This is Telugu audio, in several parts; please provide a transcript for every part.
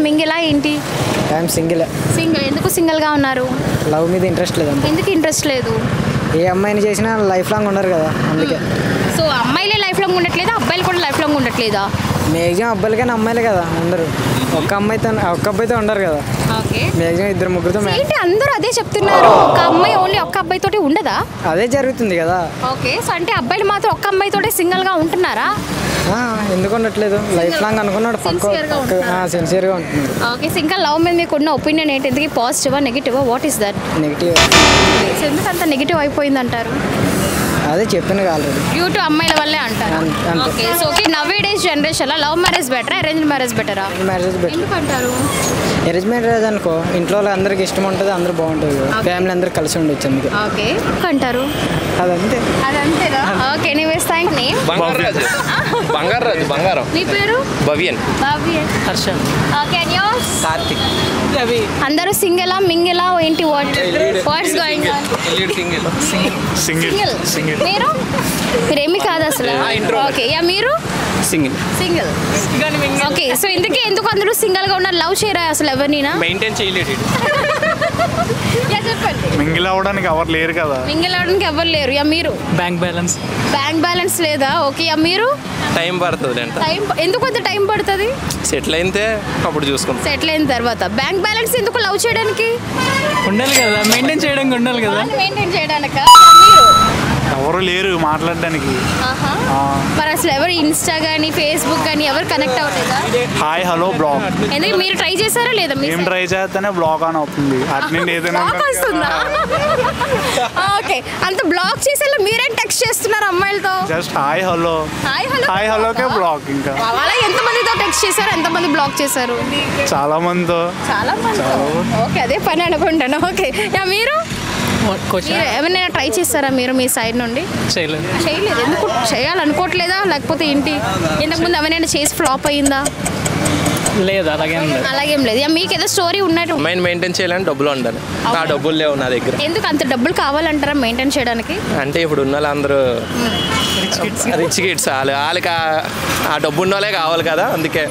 మింగిలా ఏంటి? I'm single. సింగిల్. ఎందుకు సింగిల్గా ఉన్నారు? లవ్ మీద ఇంట్రెస్ట్ లేదు. ఎందుకు ఇంట్రెస్ట్ లేదు? ఏ అమ్మాయిని చేసినా లైఫ్ లాంగ్ ఉండరు కదా, అందుకే. సో అమ్మాయిలే లైఫ్ లాంగ్ ఉండట్లేదా, అబ్బాయిలు కూడా లైఫ్ లాంగ్ ఉండట్లేదా? మ్యాక్సిమం అబ్బాయిలు కానీ అమ్మాయిలే కదా అందరూ. ఒక్క అబ్బాయితో ఉండరు కదా. ఓకే. మ్యాక్సిమం ఇద్దరు ముగ్గురితో. ఏంటి అందరూ అదే చెప్తున్నారు, ఒక అమ్మాయి ఓన్లీ ఒక్క అబ్బాయితోటి ఉండదా? అదే జరుగుతుంది కదా. ఓకే. సో అంటే అబ్బాయిలు మాత్రం ఒక్క అమ్మాయితోటే సింగిల్గా ఉంటున్నారా? ఎందుకు ఉండట్లేదు? లైఫ్ లాంగ్ అనుకున్నాడు, సిన్సియర్గా ఉంటున్నాడు. ఓకే. సో ఇంకా లవ్ మీద మీకు ఉన్న ఒపీనియన్ ఏంటి? ఎందుకు పాజిటివా నెగిటివా? What is that? Negative. So ఎందుకు అంత నెగిటివ్ అయిపోయింది అంటారు? అదే చెప్పాను ఆల్రెడీ, డ్యూ టు అమ్మాయిల వల్లే అంటారు. Okay. So okay, now days జనరేషన్లో లవ్ మ్యారేజ్ బెటరా, అరేంజ్ మ్యారేజ్ బెటరా? Marriage better. ఎందుకు అంటారు? అరేంజ్ మ్యారేజ్ అనుకో, ఇంట్లో అందరికి ఇష్టం ఉంటుంది, అందరూ బాగుంటుంది, ఫ్యామిలీ అందరు కలిసి ఉండొచ్చు అందుకే. ఓకే అంటారు. అదంతే. అదంతేనా? ఓకే. ఎనీవేస్ థ్యాంక్ నేమ్ బంగారం. నీ పేరు? Bhavyan. Bhavyan. Harsha. Okay. And yours? Karthik. అందరూ సింగిలా మింగిలా ఏంటి? What's going on? సింగిల్. మీరు మీరేమి కాదు అసలు. ఓకే. యా మీరు? సింగిల్. ఓకే. సో ఇందుకే ఎందుకు అందరూ సింగిల్ గా ఉన్నారు? లవ్ చేయరా అసలు ఎవరినైనా? మెయింటైన్ చేయలేదు. చెప్పండి. మింగిల్ అవ్వడానికి ఎవరు లేరు కదా. మింగిల్ అవడానికి ఎవరు లేరు. యా మీరు? బ్యాంక్ బ్యాలెన్స్ లేదా? ఓకే. యా మీరు? టైం పడుతుంది అంట. ఎందుకు అంత టైం పడుతుంది? సెటిల్ అయితే అప్పుడు చూసుకుంటాం. సెటిల్ అయిన తర్వాత బ్యాంక్ బ్యాలెన్స్ ఎందుకు? లవ్ చేయడానికి ఉండాలి కదా, మెయింటైన్ చేయడానికి ఉండాలి కదా. మెయింటైన్ చేయడానికా? ఎవరు లేరు మాట్లాడడానికి. మరి అసలు ఎవరు ఇన్స్టా కానీ ఫేస్బుక్ కానీ ఎవరు కనెక్ట్ అవ్వలేదా? Hi hello blog. ఎందుకు మీరు ట్రై చేశారా లేదా? ఏం ట్రై చేస్తేనే బ్లాగ్ ఆన్ అవుతుంది. అట్నుండి ఏదైనా వస్తుందా? ఓకే. అంత బ్లాక్ చేసేలా మీరేం టెక్స్ట్ చేస్తున్నారు అమ్మాయిలతో? Just hi hello. హాయ్ హలోకే బ్లాగ్. ఇంకా అలా ఎంతమందితో టెక్స్ట్ చేశారు, ఎంతమంది బ్లాక్ చేశారు? చాలా మందితో. చాలా మంది. ఓకే. అదే పని అనుకుంటాను. ఓకే. మీరు ఏమైనా ట్రై చేస్తారా మీరు మీ సైడ్ నుండి? చేయలేదు. ఎందుకు చేయాలనుకోవట్లేదా, లేకపోతే ఏంటి? ఇంతకుముందు ఏమైనా చేసి ఫ్లాప్ అయ్యిందా? లేదు, అలాగేం లేదు. మీకు ఏదో స్టోరీ ఉన్నట్టు. మైండ్ మెయింటైన్ చేయాలని డబ్బులు ఉండాలి. ఆ డబ్బులు లేవు నా దగ్గర. ఎందుకు అంత డబ్బులు కావాలంటారా మెయింటైన్ చేయడానికి? అంటే ఇప్పుడు ఉన్న వాళ్ళందరూ రిచ్ కిడ్స్, వాళ్ళకి ఆ డబ్బు ఉన్న వాళ్ళే కావాలి కదా, అందుకే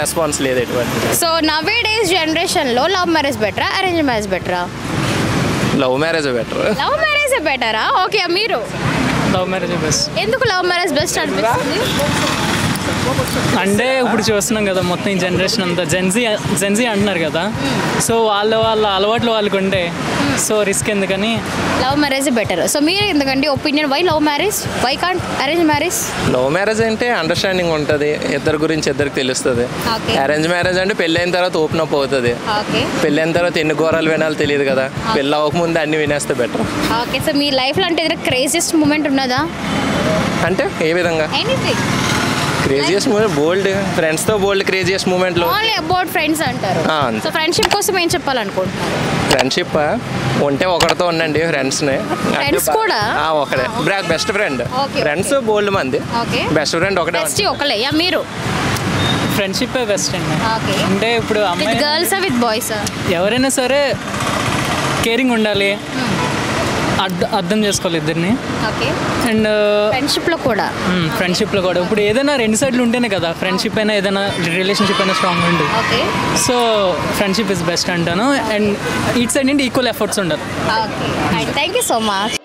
రెస్పాన్స్ లేదు ఎటువంటి. సో నవ్ డేస్ జనరేషన్లో లవ్ మ్యారేజ్ బెటరా, అరేంజ్ మ్యారేజ్ బెటరా? Love marriage better. Love marriage బెటరా? ఓకే. మీరు? Love marriage best. ఎందుకు లవ్ మ్యారేజ్ బెస్ట్ అనిపిస్తుంది? అంటే ఇప్పుడు చూస్తున్నాం కదా, మొత్తం ఈ జనరేషన్ అంతా జెన్జీ అంటున్నారు కదా. సో వాళ్ళ అలవాట్లు వాళ్ళకు ఉంటే, సో రిస్క్ ఎందుకని లవ్ మ్యారేజ్ బెటర్. సో మీరు ఎందుకండి opinion? Why love marriage, why can't arrange marriage? Love marriage అంటే అండర్స్టాండింగ్ ఉంటుంది, ఇద్దరి గురించి ఇద్దరికి తెలుస్తుంది. అరేంజ్ మ్యారేజ్ అంటే పెళ్ళైన తర్వాత ఓపెన్ అప్ అవుతుంది. పెళ్ళైన తర్వాత ఎన్ని ఘోరాలు వినాలో తెలియదు కదా, పెళ్ళి అవ్వకముందు అన్ని వినేస్తే బెటర్. ఓకే. సో మీ లైఫ్లో అంటే ఏదైనా క్రేజియస్ట్ మూమెంట్ ఉన్నదా? అంటే ఏ విధంగా? క్రేజియస్ట్ మూమెంట్ బోల్డ్, ఫ్రెండ్స్తో బోల్డ్ క్రేజియస్ట్ మూమెంట్లు. ఓన్లీ అబౌట్ ఫ్రెండ్స్ అంటారు. సో ఫ్రెండ్షిప్ కోసం ఏం చెప్పాలనుకుంటున్నారు? ఫ్రెండ్షిప్ ఉంటే ఒకరితో ఉండండి, ఫ్రెండ్స్ని. ఫ్రెండ్స్ కూడా ఒకడే బెస్ట్ ఫ్రెండ్. ఫ్రెండ్స్ బోల్డ్ మంది, బెస్ట్ ఫ్రెండ్ ఒకటే. ఒకలే. యా మీరు? ఫ్రెండ్షిప్ బెస్ట్ అండి. అంటే ఇప్పుడు గర్ల్స్ విత్ బాయ్స్ ఎవరైనా సరే కేరింగ్ ఉండాలి, అర్థం చేసుకోవాలి ఇద్దరిని. అండ్ ఫ్రెండ్షిప్లో కూడా ఇప్పుడు ఏదైనా రెండు సైడ్లు ఉంటేనే కదా ఫ్రెండ్షిప్ అయినా ఏదైనా రిలేషన్షిప్ అయినా స్ట్రాంగ్ ఉంది. సో ఫ్రెండ్షిప్ ఇస్ బెస్ట్ అంటాను. అండ్ ఈచ్ సైడ్ నుండి ఈక్వల్ ఎఫర్ట్స్ ఉండాలి. Thank you so much.